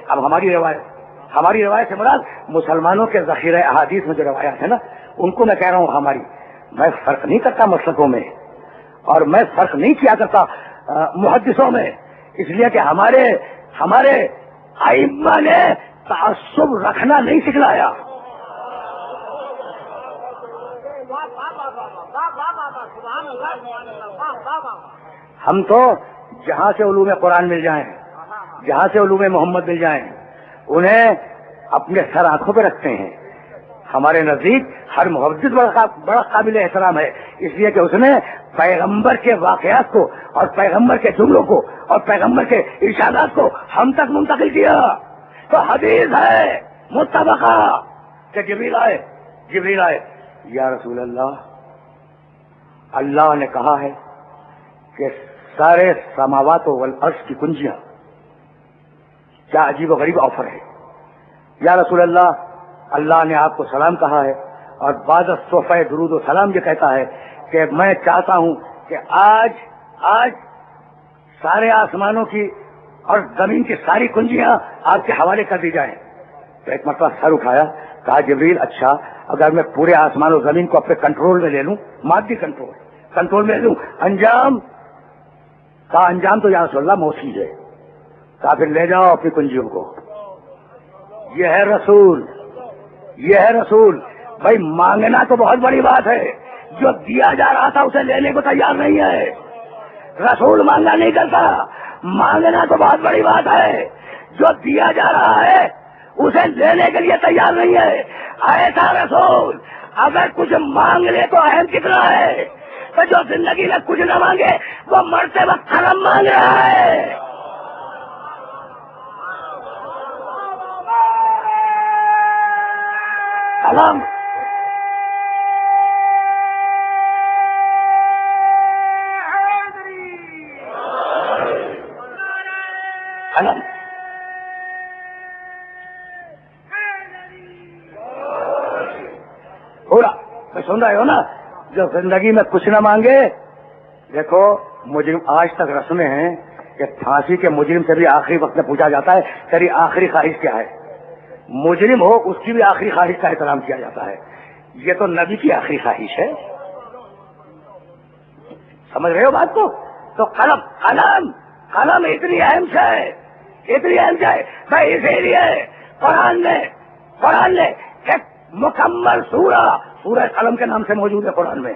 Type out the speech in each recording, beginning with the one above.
اب ہماری روایت سے مراد مسلمانوں کے ذخیرہ احادیث میں جو روایات ہے نا ان کو میں کہہ رہا ہوں ہماری. میں فرق نہیں کرتا مسلکوں میں اور میں فرق نہیں کیا کرتا محدثوں میں، اس لیے کہ ہمارے ائمہ نے تعصب رکھنا نہیں سکھلایا. ہم تو جہاں سے علوم قرآن مل جائیں، جہاں سے علوم محمد مل جائیں، انہیں اپنے سر آنکھوں پہ رکھتے ہیں. ہمارے نزدیک ہر محدث بڑا قابل احترام ہے، اس لیے کہ اس نے پیغمبر کے واقعات کو اور پیغمبر کے جملوں کو اور پیغمبر کے ارشادات کو ہم تک منتقل کیا. تو حدیث ہے متفقہ کہ جبریل آئے یا رسول اللہ نے کہا ہے کہ سارے سماوات والارض کی کنجیاں، کیا عجیب و غریب آفر ہے. یا رسول اللہ نے آپ کو سلام کہا ہے اور بعد صفحہ درود و سلام یہ کہتا ہے کہ میں چاہتا ہوں کہ آج سارے آسمانوں کی اور زمین کی ساری کنجیاں آپ کے حوالے کر دی جائیں. تو ایک مرتبہ سر اٹھایا، کہا جبریل اچھا اگر میں پورے آسمان و زمین کو اپنے کنٹرول میں لے لوں، مادی کنٹرول میں لے لوں، انجام تو یا رسول اللہ موسی ہے. کہا پھر لے جاؤ اپنی کنجیوں کو. یہ ہے رسول. بھائی مانگنا تو بہت بڑی بات ہے، جو دیا جا رہا تھا اسے لینے کو تیار نہیں ہے. رسول مانگا نہیں کرتا، مانگنا تو بہت بڑی بات ہے، جو دیا جا رہا ہے اسے لینے کے لیے تیار نہیں ہے. ایسا رسول اگر کچھ مانگ لے تو اہم کتنا ہے، تو جو زندگی میں کچھ نہ مانگے وہ مرتے وقت قلم مانگ رہا ہے. قلم پورا میں سن رہے ہو نا، جو زندگی میں کچھ نہ مانگے. دیکھو مجرم آج تک رسمیں ہیں کہ پھانسی کے مجرم سے بھی آخری وقت میں پوچھا جاتا ہے تیری آخری خواہش کیا ہے. مجرم ہو اس کی بھی آخری خواہش کا احترام کیا جاتا ہے. یہ تو نبی کی آخری خواہش ہے. سمجھ رہے ہو بات کو؟ تو قلم اتنی اہم ہے بھائی. اسی لیے قرآن نے ایک مکمل سورہ قلم کے نام سے موجود ہے قرآن میں.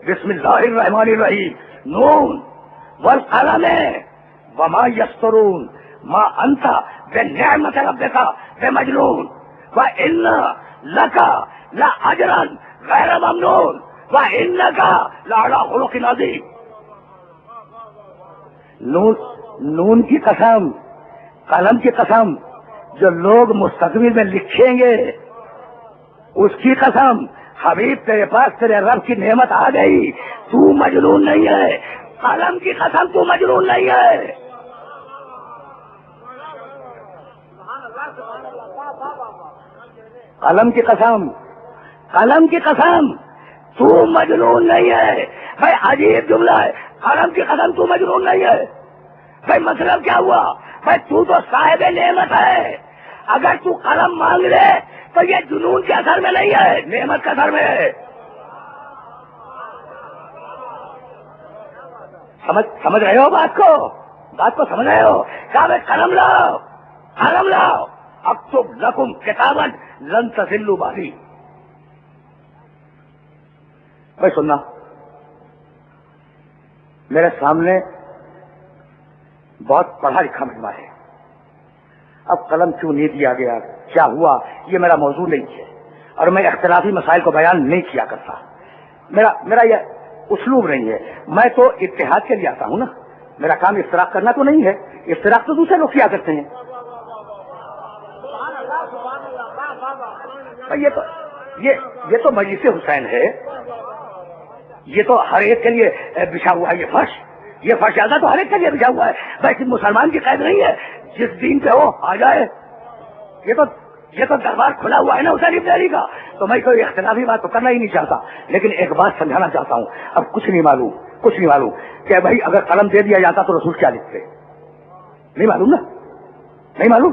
بسم اللہ الرحمن الرحیم، نون والقلم وما یسطرون ما انت بنعمت ربک بمجنون وان لک لاجرا غیر ممنون وانک لعلی خلق عظیم. نون کی قسم، قلم کی قسم، جو لوگ مستقبل میں لکھیں گے اس کی قسم. حبیب تیرے پاس تیرے رب کی نعمت آ گئی، تو مجنون نہیں ہے. قلم کی قسم تو مجنون نہیں ہے. قلم کی قسم تو مجنون نہیں ہے. بھائی عجیب جملہ ہے، قلم کی قسم تو مجنون نہیں ہے. بھائی مطلب کیا ہوا؟ بھائی تو صاحب نعمت ہے، اگر تو قلم مانگ لے تو یہ جنون کے اثر میں نہیں ہے، نعمت کے اثر میں ہے. سمجھ رہے ہو بات کو سمجھ رہے ہو؟ کہا بھائی قلم لاؤ اکتب لکم کتابا لن تضلوا بعدی. بھائی سننا، میرے سامنے بہت پڑھا لکھا مجمع ہے. اب قلم کیوں نہیں دیا گیا، کیا ہوا، یہ میرا موضوع نہیں ہے اور میں اختلافی مسائل کو بیان نہیں کیا کرتا. میرا یہ اسلوب نہیں ہے. میں تو اتحاد کے لیے آتا ہوں نا، میرا کام افتراق کرنا تو نہیں ہے. افتراق تو دوسرے لوگ کیا کرتے ہیں. یہ تو مجلس حسین ہے، یہ تو ہر ایک کے لیے بچھا ہوا ہے. یہ فرش زیادہ تو ہر ایک کے لیے بچھا ہوا ہے. بھائی مسلمان کی قید نہیں ہے، جس دین پہ ہو آ جائے. یہ تو دربار کھلا ہوا ہے نا حسین ابن علی کا. تو میں کوئی اختلافی بات تو کرنا ہی نہیں چاہتا، لیکن ایک بات سمجھانا چاہتا ہوں. اب کچھ نہیں معلوم کہ بھائی اگر قلم دے دیا جاتا تو رسول کیا لکھتے. نہیں معلوم نا، نہیں معلوم.